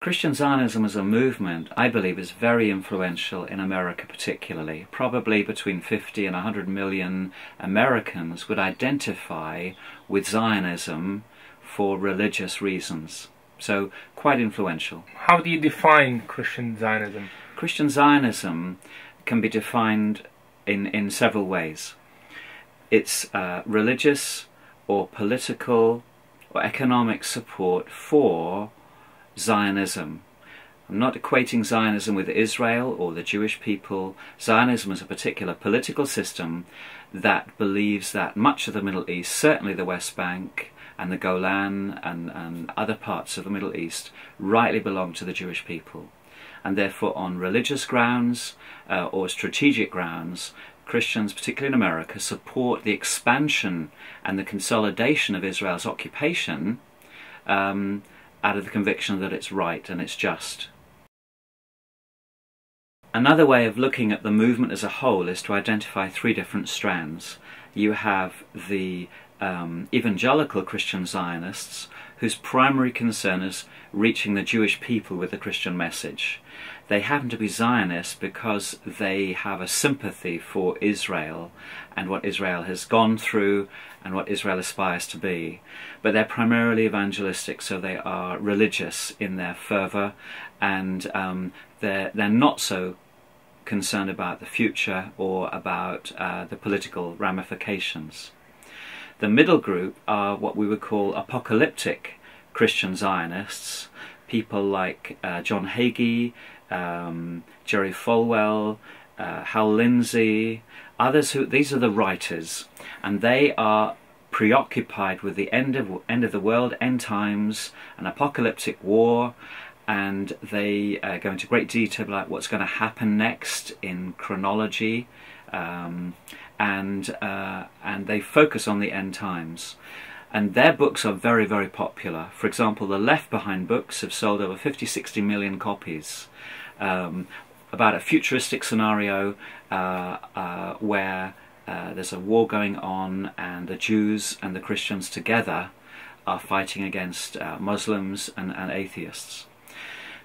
Christian Zionism as a movement, I believe, is very influential in America particularly. Probably between 50 and 100 million Americans would identify with Zionism for religious reasons. So, quite influential. How do you define Christian Zionism? Christian Zionism can be defined in several ways. It's religious or political or economic support for Zionism. I'm not equating Zionism with Israel or the Jewish people. Zionism is a particular political system that believes that much of the Middle East, certainly the West Bank and the Golan and other parts of the Middle East, rightly belong to the Jewish people. And therefore on religious grounds or strategic grounds, Christians, particularly in America, support the expansion and the consolidation of Israel's occupation out of the conviction that it's right and it's just. Another way of looking at the movement as a whole is to identify three different strands. You have the evangelical Christian Zionists, whose primary concern is reaching the Jewish people with the Christian message. They happen to be Zionists because they have a sympathy for Israel and what Israel has gone through and what Israel aspires to be. But they're primarily evangelistic, so they are religious in their fervour, and they're not so concerned about the future or about the political ramifications. The middle group are what we would call apocalyptic Christian Zionists, people like John Hagee, Jerry Falwell, Hal Lindsey, others who, these are the writers, and they are preoccupied with the end of the world, end times, an apocalyptic war, and they go into great detail about what's going to happen next in chronology, and they focus on the end times. And their books are very, very popular. For example, the Left Behind books have sold over 50-60 million copies, about a futuristic scenario where there's a war going on and the Jews and the Christians together are fighting against Muslims and atheists.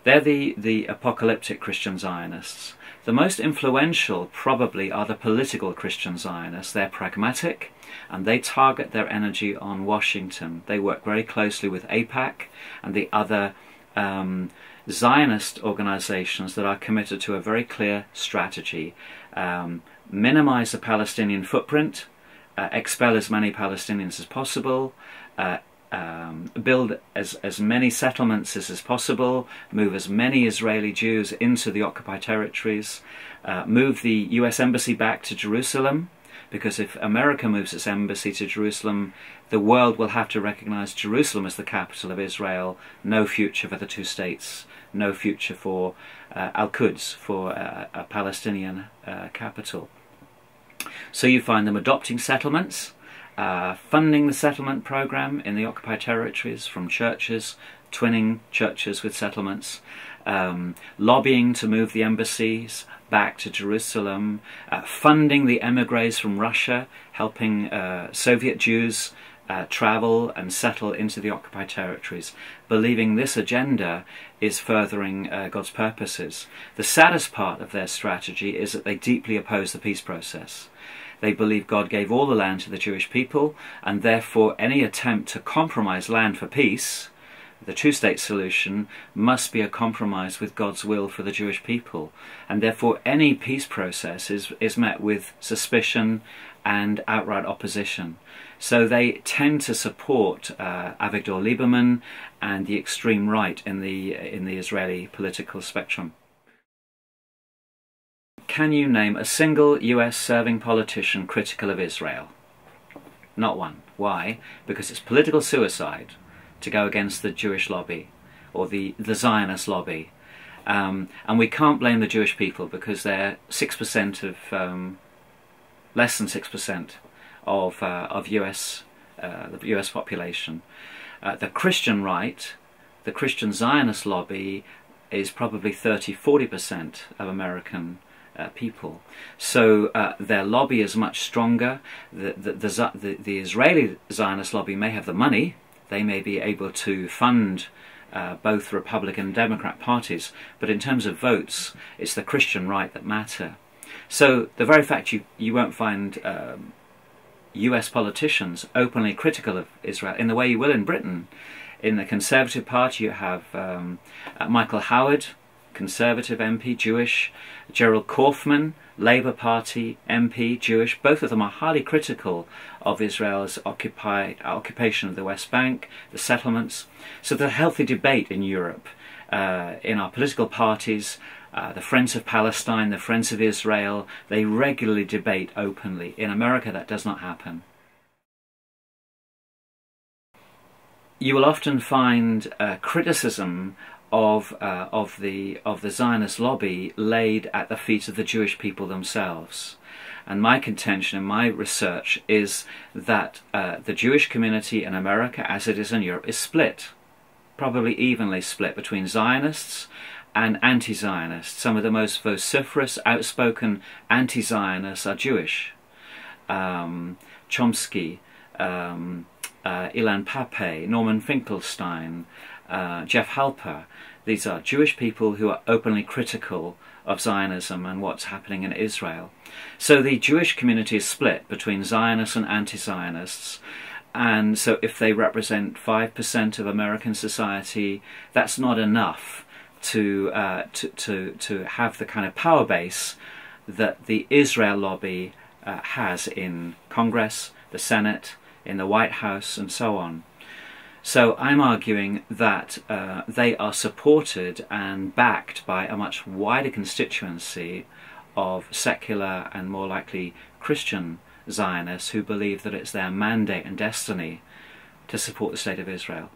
They're the apocalyptic Christian Zionists. The most influential probably are the political Christian Zionists. They're pragmatic and they target their energy on Washington. They work very closely with AIPAC and the other Zionist organizations that are committed to a very clear strategy. Minimize the Palestinian footprint, expel as many Palestinians as possible, build as many settlements as possible, move as many Israeli Jews into the occupied territories, move the US Embassy back to Jerusalem, because if America moves its embassy to Jerusalem, the world will have to recognize Jerusalem as the capital of Israel. No future for the two states, no future for Al-Quds, for a Palestinian capital. So you find them adopting settlements, funding the settlement program in the occupied territories from churches, twinning churches with settlements, lobbying to move the embassies back to Jerusalem, funding the emigres from Russia, helping Soviet Jews travel and settle into the occupied territories, believing this agenda is furthering God's purposes. The saddest part of their strategy is that they deeply oppose the peace process. They believe God gave all the land to the Jewish people, and therefore any attempt to compromise land for peace, the two-state solution, must be a compromise with God's will for the Jewish people. And therefore any peace process is met with suspicion and outright opposition. So they tend to support Avigdor Lieberman and the extreme right in the Israeli political spectrum. Can you name a single US serving politician critical of Israel? Not one. Why? Because it's political suicide to go against the Jewish lobby or the Zionist lobby. And we can't blame the Jewish people because they're 6% of, less than 6% of the US population. The Christian right, the Christian Zionist lobby, is probably 30-40% of American people. So their lobby is much stronger. The Israeli Zionist lobby may have the money. They may be able to fund both Republican and Democrat parties, but in terms of votes, it's the Christian right that matter. So the very fact you won't find US politicians openly critical of Israel in the way you will in Britain. In the Conservative Party you have Michael Howard, Conservative MP, Jewish, Gerald Kaufman, Labour Party MP, Jewish. Both of them are highly critical of Israel's occupation of the West Bank, the settlements. So there's a healthy debate in Europe, in our political parties. The Friends of Palestine, the Friends of Israel, they regularly debate openly. In America that does not happen. You will often find criticism of the Zionist lobby laid at the feet of the Jewish people themselves. And my contention in my research is that the Jewish community in America, as it is in Europe, is split, probably evenly split between Zionists and anti-Zionists. Some of the most vociferous, outspoken anti-Zionists are Jewish. Chomsky, Ilan Pappé, Norman Finkelstein, Jeff Halper. These are Jewish people who are openly critical of Zionism and what's happening in Israel. So the Jewish community is split between Zionists and anti-Zionists, and so if they represent 5% of American society, that's not enough to have the kind of power base that the Israel lobby has in Congress, the Senate, in the White House, and so on. So I'm arguing that they are supported and backed by a much wider constituency of secular and more likely Christian Zionists who believe that it's their mandate and destiny to support the State of Israel.